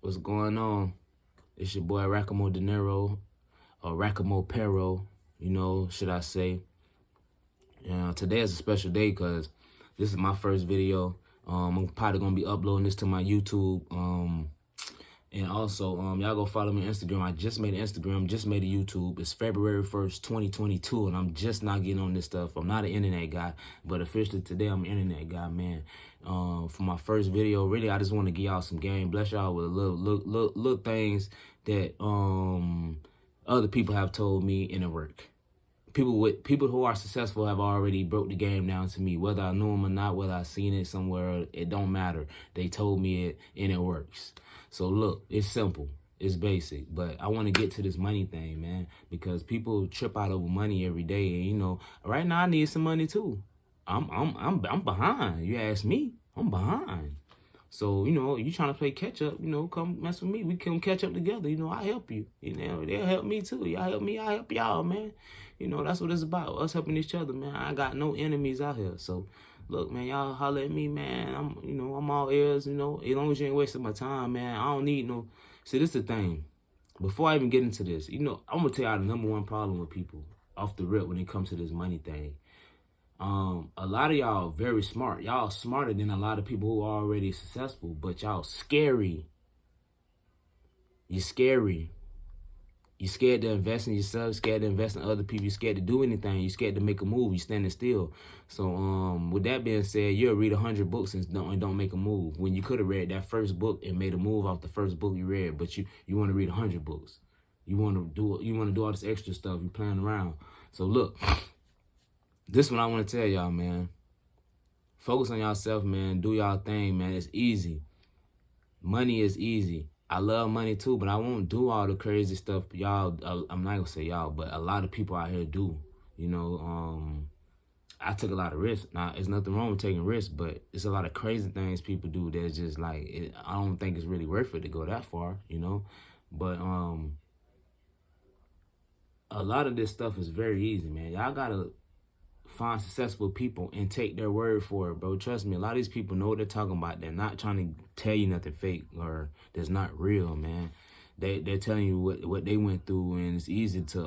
What's going on? It's your boy Rackamo Dinero, or Rackamo Perro, should I say. Today is a special day because this is my first video. I'm probably going to be uploading this to my YouTube. And also, y'all go follow me on Instagram. I just made an Instagram, just made a YouTube. It's February 1st, 2022, and I'm just not getting on this stuff. I'm not an internet guy, but officially today I'm an internet guy, man. For my first video, really, I just want to give y'all some game. Bless y'all with little things that other people have told me in the work. People who are successful have already broke the game down to me. Whether I knew them or not, whether I seen it somewhere, it don't matter. They told me it, and it works. So look, it's simple, it's basic, but I want to get to this money thing, man, because people trip out over money every day, and right now I need some money too. I'm behind. You ask me, I'm behind. So, you trying to play catch up, come mess with me. We can catch up together. I help you. They'll help me too. Y'all help me, I help y'all, man. That's what it's about. Us helping each other, man. I got no enemies out here. So, look, man, y'all holler at me, man. I'm all ears, as long as you ain't wasting my time, man. I don't need no. See, this is the thing. Before I even get into this, I'm going to tell y'all the number one problem with people off the rip when it comes to this money thing. A lot of y'all very smart. Y'all smarter than a lot of people who are already successful, but y'all scary. You're scary. You're scared to invest in yourself, scared to invest in other people, you're scared to do anything, you're scared to make a move, you're standing still. So with that being said, you'll read 100 books and don't make a move. When you could have read that first book and made a move off the first book you read, but you want to read 100 books. You want to do all this extra stuff, you're playing around. So look, this is what I want to tell y'all, man. Focus on yourself, man. Do y'all thing, man. It's easy. Money is easy. I love money too, but I won't do all the crazy stuff y'all, I'm not gonna say y'all, but a lot of people out here do. I took a lot of risks. Now, there's nothing wrong with taking risks, but it's a lot of crazy things people do that's just like, I don't think it's really worth it to go that far, But a lot of this stuff is very easy, man. Y'all gotta find successful people and take their word for it, bro. Trust me, a lot of these people know what they're talking about. They're not trying to tell you nothing fake or that's not real, man. They're telling you what they went through, and it's easy to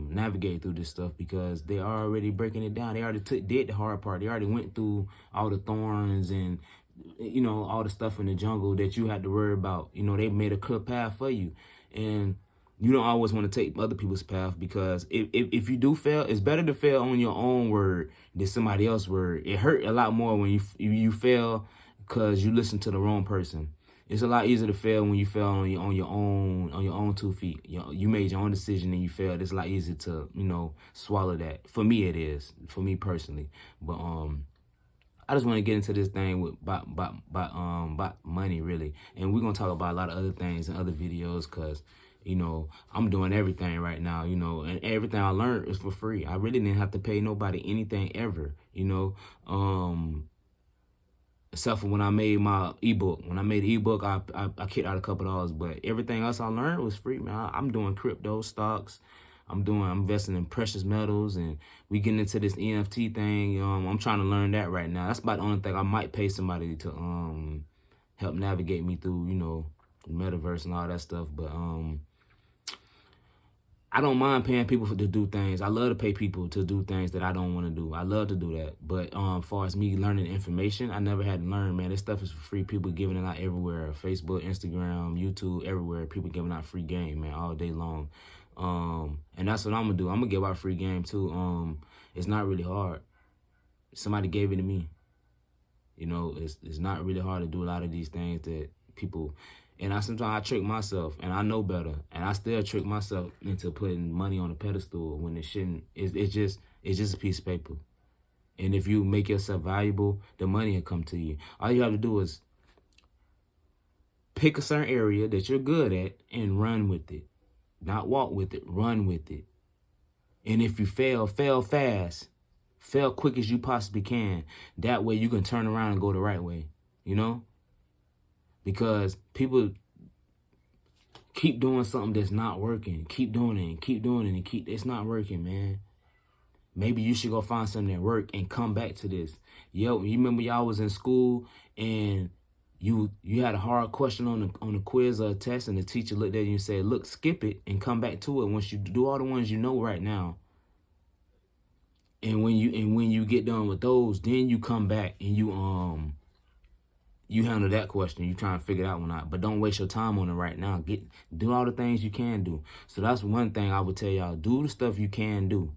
navigate through this stuff because they are already breaking it down. They already did the hard part. They already went through all the thorns and all the stuff in the jungle that you had to worry about. They made a clear path for you, and you don't always want to take other people's path, because if you do fail, it's better to fail on your own word than somebody else's word. It hurt a lot more when you fail because you listen to the wrong person. It's a lot easier to fail when you fail on your own 2 feet. You made your own decision and you failed. It's a lot easier to swallow that. For me, it is. For me personally, but I just want to get into this thing with about money, really, and we're gonna talk about a lot of other things in other videos, cause I'm doing everything right now, and everything I learned is for free. I really didn't have to pay nobody anything ever, except for when I made my ebook. When I made the ebook, I kicked out a couple dollars, but everything else I learned was free, man. I'm doing crypto stocks. I'm investing in precious metals, and we getting into this NFT thing. I'm trying to learn that right now. That's about the only thing I might pay somebody to help navigate me through, the metaverse and all that stuff. But I don't mind paying people to do things. I love to pay people to do things that I don't want to do. I love to do that. But as far as me learning information, I never had to learn, man. This stuff is for free. People giving it out everywhere. Facebook, Instagram, YouTube, everywhere. People giving out free game, man, all day long. And that's what I'm going to do. I'm going to give out free game too. It's not really hard. Somebody gave it to me. It's not really hard to do a lot of these things that people... And sometimes I trick myself, and I know better, and I still trick myself into putting money on a pedestal when it shouldn't. It's just a piece of paper. And if you make yourself valuable, the money will come to you. All you have to do is pick a certain area that you're good at and run with it. Not walk with it, run with it. And if you fail fast. Fail quick as you possibly can. That way you can turn around and go the right way, Because people keep doing something that's not working. Keep doing it and keep doing it and it's not working, man. Maybe you should go find something that work and come back to this. You remember y'all was in school and You had a hard question on the quiz or a test, and the teacher looked at you and said, "Look, skip it and come back to it once you do all the ones you know right now." And when you get done with those, then you come back and you handle that question. You try and figure that one out, but don't waste your time on it right now. Do all the things you can do. So that's one thing I would tell y'all: do the stuff you can do.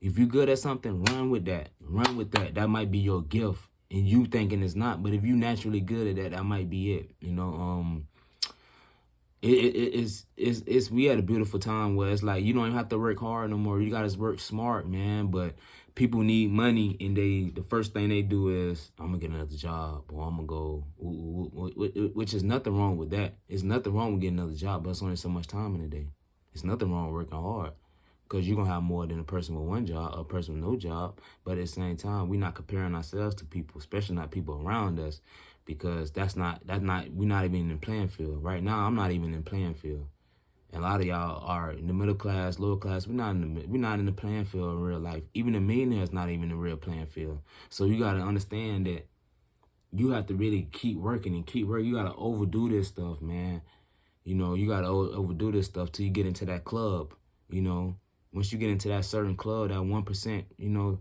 If you're good at something, run with that. Run with that. That might be your gift, and you thinking it's not. But if you naturally good at that, that might be it. You know, it's we had a beautiful time where it's like you don't even have to work hard no more. You gotta work smart, man. But people need money, and the first thing they do is, I'm gonna get another job, or I'm gonna go, which is nothing wrong with that. It's nothing wrong with getting another job, but it's only so much time in a day. It's nothing wrong with working hard, because you're gonna have more than a person with one job or a person with no job. But at the same time, we're not comparing ourselves to people, especially not people around us, because we're not even in the playing field. Right now, I'm not even in the playing field. And a lot of y'all are in the middle class, lower class. We're not in the playing field in real life. Even the millionaire's not even in the real playing field. So you gotta understand that you have to really keep working and keep working. You gotta overdo this stuff, man. You know, you gotta overdo this stuff till you get into that club. You know, once you get into that certain club, that 1%, you know,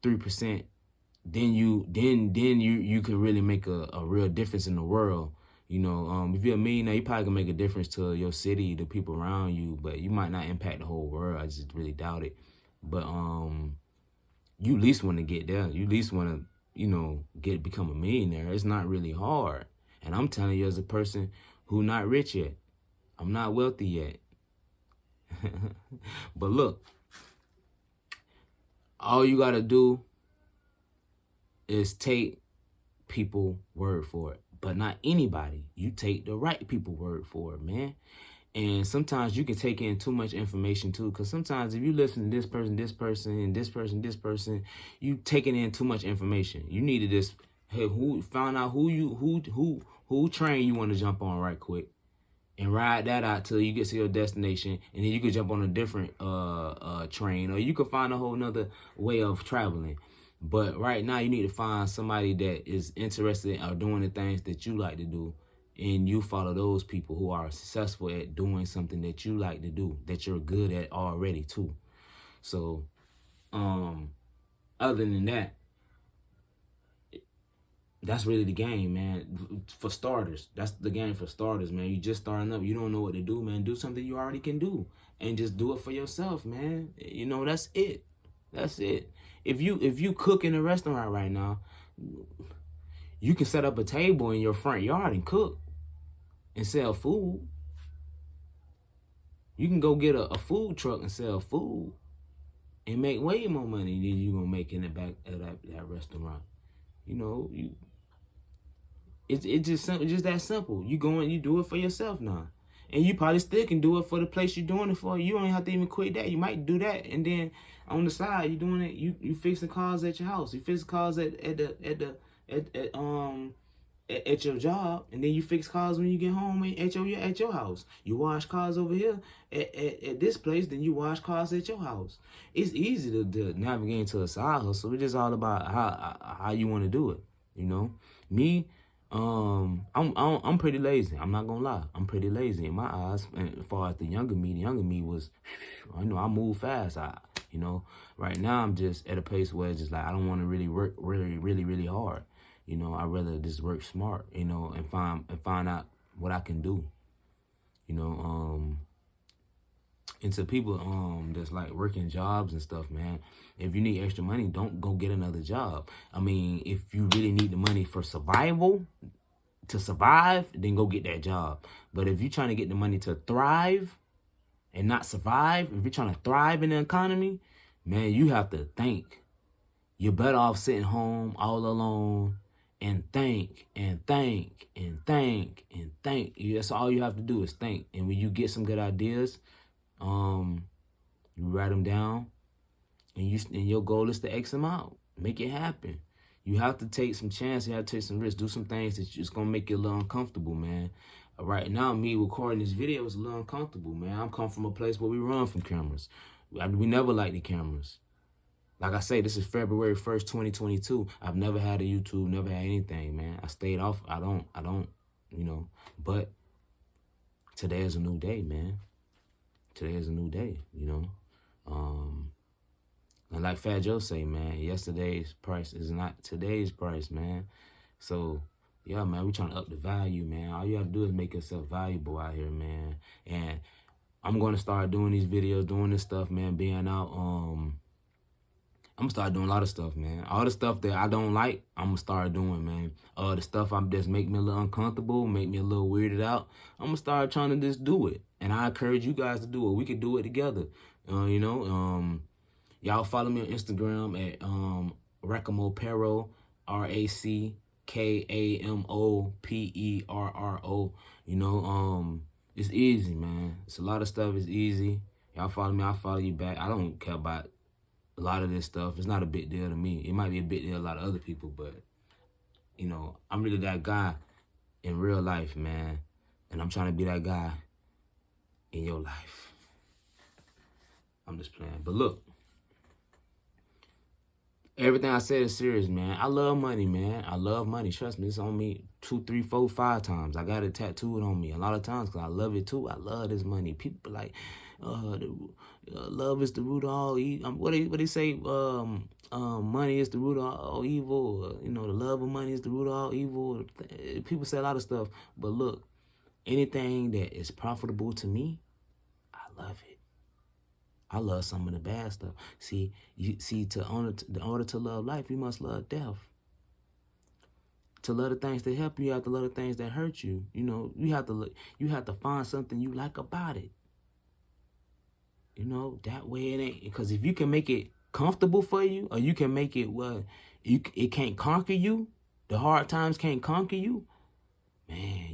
3%, then you can really make a real difference in the world. You know, if you're a millionaire, you probably can make a difference to your city, the people around you, but you might not impact the whole world. I just really doubt it. But you at least want to get there. You at least want to, you know, become a millionaire. It's not really hard. And I'm telling you, as a person who not rich yet, I'm not wealthy yet. But look, all you gotta do is take people word for it. But not anybody. You take the right people word for it, man. And sometimes you can take in too much information too, because sometimes if you listen to this person, and this person, you taking in too much information. You need to just find out who train you want to jump on right quick, and ride that out till you get to your destination, and then you can jump on a different train, or you can find a whole nother way of traveling. But right now, you need to find somebody that is interested in doing the things that you like to do, and you follow those people who are successful at doing something that you like to do, that you're good at already too. So, other than that, that's really the game, man. For starters, that's the game for starters, man. You just starting up, you don't know what to do, man. Do something you already can do, and just do it for yourself, man. You know, that's it. That's it. If you cook in a restaurant right now, you can set up a table in your front yard and cook and sell food. You can go get a food truck and sell food and make way more money than you're gonna make in the back of that restaurant. You know, it's just simple, just that simple. You go and you do it for yourself now. And you probably still can do it for the place you're doing it for. You don't have to even quit that. You might do that, and then on the side, you're doing it. You fixing cars at your house. You fix cars at your job, and then you fix cars when you get home at your house. You wash cars over here at this place, then you wash cars at your house. It's easy to navigate into a side hustle. It's just all about how you want to do it. You know, me. I'm pretty lazy. I'm not gonna lie. I'm pretty lazy in my eyes. And as far as the younger me was, I know I move fast. Right now I'm just at a pace where it's just like I don't want to really work really hard. You know, I'd rather just work smart. You know, and find out what I can do. You know, and to people that's like working jobs and stuff, man, if you need extra money, don't go get another job. I mean, if you really need the money for survival, to survive, then go get that job. But if you're trying to get the money to thrive and not survive, if you're trying to thrive in the economy, man, you have to think. You're better off sitting home all alone and think and think and think and think. That's all you have to do is think. And when you get some good ideas, you write them down, and your goal is to X them out. Make it happen. You have to take some chances. You have to take some risks. Do some things that's just going to make you a little uncomfortable, man. Right now, me recording this video is a little uncomfortable, man. I'm coming from a place where we run from cameras. We never like the cameras. Like I say, this is February 1st, 2022. I've never had a YouTube, never had anything, man. I stayed off. I don't, you know, but today is a new day, man. Today is a new day, you know. And like Fat Joe say, man, yesterday's price is not today's price, man. So, yeah, man, we trying to up the value, man. All you have to do is make yourself valuable out here, man. And I'm going to start doing these videos, doing this stuff, man, being out. I'm going to start doing a lot of stuff, man. All the stuff that I don't like, I'm going to start doing, man. The stuff I'm just make me a little uncomfortable, make me a little weirded out, I'm going to start trying to just do it. And I encourage you guys to do it. We can do it together, you know. Y'all follow me on Instagram at Rackamo Perro, RACKAMOPERRO. You know, it's easy, man. It's a lot of stuff. It's easy. Y'all follow me, I'll follow you back. I don't care about a lot of this stuff. It's not a big deal to me. It might be a big deal to a lot of other people, but, you know, I'm really that guy in real life, man. And I'm trying to be that guy in your life. I'm just playing. But look, everything I said is serious, man. I love money, man. I love money. Trust me, it's on me 2, 3, 4, 5 times. I got it tattooed on me a lot of times because I love it too. I love this money. People like, love is the root of all evil. What they say? Money is the root of all evil. You know, the love of money is the root of all evil. People say a lot of stuff, but look, anything that is profitable to me, I love it. I love some of the in order to love life, you must love death. To love the things that help you, you have to love the things that hurt you. You know, you have to find something you like about it. You know, that way it ain't, because if you can make it comfortable for you, or you can make it it can't conquer you, the hard times can't conquer you, man,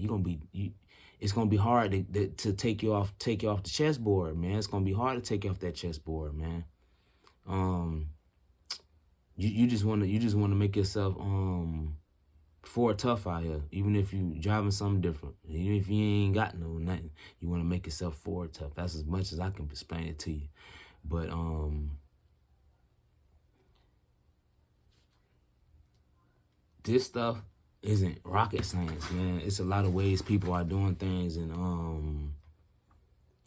it's gonna be hard to take you off the chessboard, man. It's gonna be hard to take you off that chessboard, man. You just wanna make yourself for tough out here, even if you driving something different, even if you ain't got nothing, you wanna make yourself for tough. That's as much as I can explain it to you. But this stuff isn't rocket science, man. It's a lot of ways people are doing things and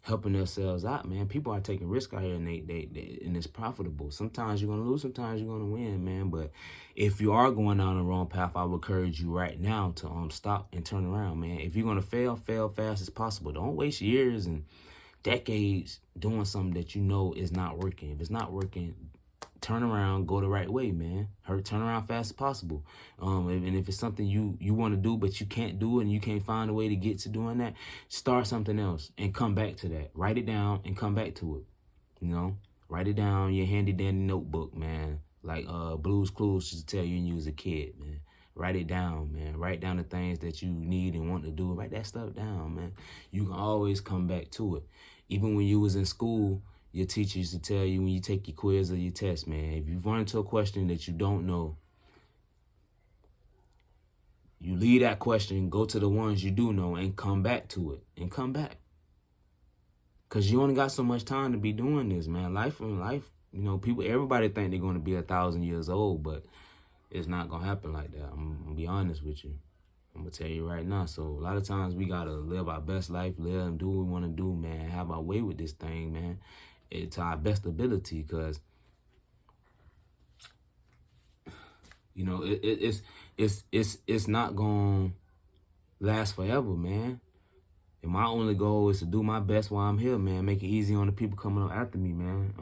helping themselves out, man. People are taking risk out here, and and it's profitable. Sometimes you're gonna lose, sometimes you're gonna win, man. But if you are going down the wrong path, I would encourage you right now to stop and turn around, man. If you're gonna fail fast as possible. Don't waste years and decades doing something that you know is not working. If it's not working, turn around, go the right way, man. Turn around fast as possible. And if it's something you want to do, but you can't do it and you can't find a way to get to doing that, start something else and come back to that. Write it down and come back to it. You know, write it down in your handy dandy notebook, man. Like Blue's Clues used to tell you when you was a kid, man. Write it down, man. Write down the things that you need and want to do. Write that stuff down, man. You can always come back to it. Even when you was in school, your teacher used to tell you when you take your quiz or your test, man, if you run into a question that you don't know, you leave that question, go to the ones you do know, and come back to it. And come back. Because you only got so much time to be doing this, man. Life, you know, everybody think they're going to be 1,000 years old, but it's not going to happen like that. I'm going to be honest with you. I'm going to tell you right now. So a lot of times we got to live our best life, live and do what we want to do, man. Have our way with this thing, man. To our best ability, because you know it's not gonna last forever, man. And my only goal is to do my best while I'm here, man. Make it easy on the people coming up after me, man.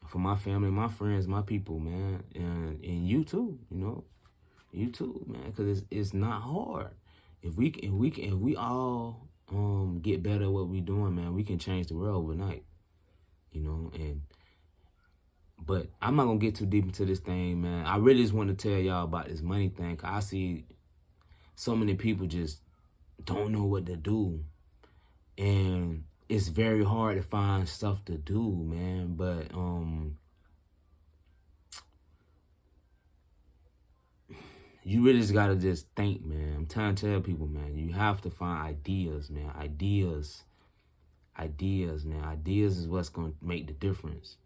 For my family, my friends, my people, man, and you too, you know, you too, man, because it's not hard. If we all get better at what we doing, man, we can change the world overnight, you know. But I'm not gonna get too deep into this thing, man. I really just want to tell y'all about this money thing, cause I see so many people just don't know what to do, and it's very hard to find stuff to do, man. But you really just gotta just think, man. I'm trying to tell people, man, you have to find ideas, man. Ideas, man. Ideas is what's gonna make the difference.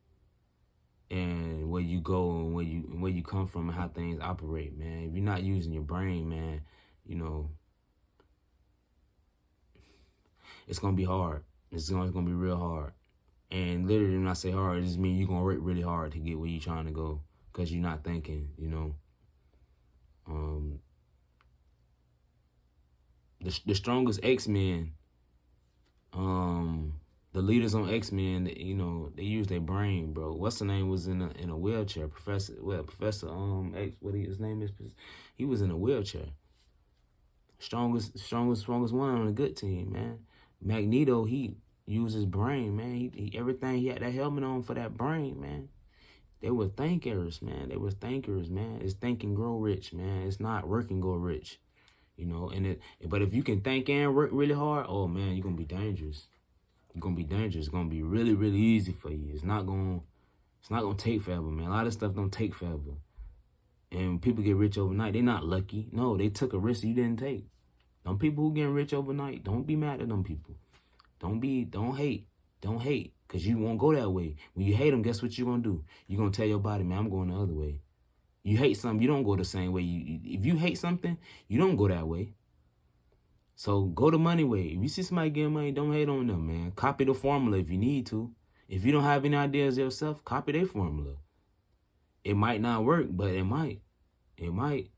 and where you go and where you come from and how things operate, man. If you're not using your brain, man, you know, it's gonna be hard. It's gonna be real hard. And literally, when I say hard, it just means you're gonna work really hard to get where you're trying to go, because you're not thinking, you know. The strongest X-Men, the leaders on X-Men, you know, they use their brain, bro. What's the name was in a wheelchair. Professor X, his name is, he was in a wheelchair. Strongest one on a good team, man. Magneto, he used his brain, man. He everything, he had that helmet on for that brain, man. They were thinkers, man. They were thinkers, man. It's think and grow rich, man. It's not work and go rich, you know. But if you can think and work really hard, oh man, you're gonna be dangerous. You're gonna be dangerous. It's gonna be really, really easy for you. It's not gonna take forever, man. A lot of stuff don't take forever. And people get rich overnight. They're not lucky. No, they took a risk you didn't take. Them people who getting rich overnight, don't be mad at them people. Don't hate. Don't hate, because you won't go that way. When you hate them, guess what you're going to do? You're going to tell your body, man, I'm going the other way. You hate something, you don't go the same way. If you hate something, you don't go that way. So go the money way. If you see somebody getting money, don't hate on them, man. Copy the formula if you need to. If you don't have any ideas yourself, copy their formula. It might not work, but it might. It might.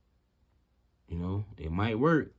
You know, it might work.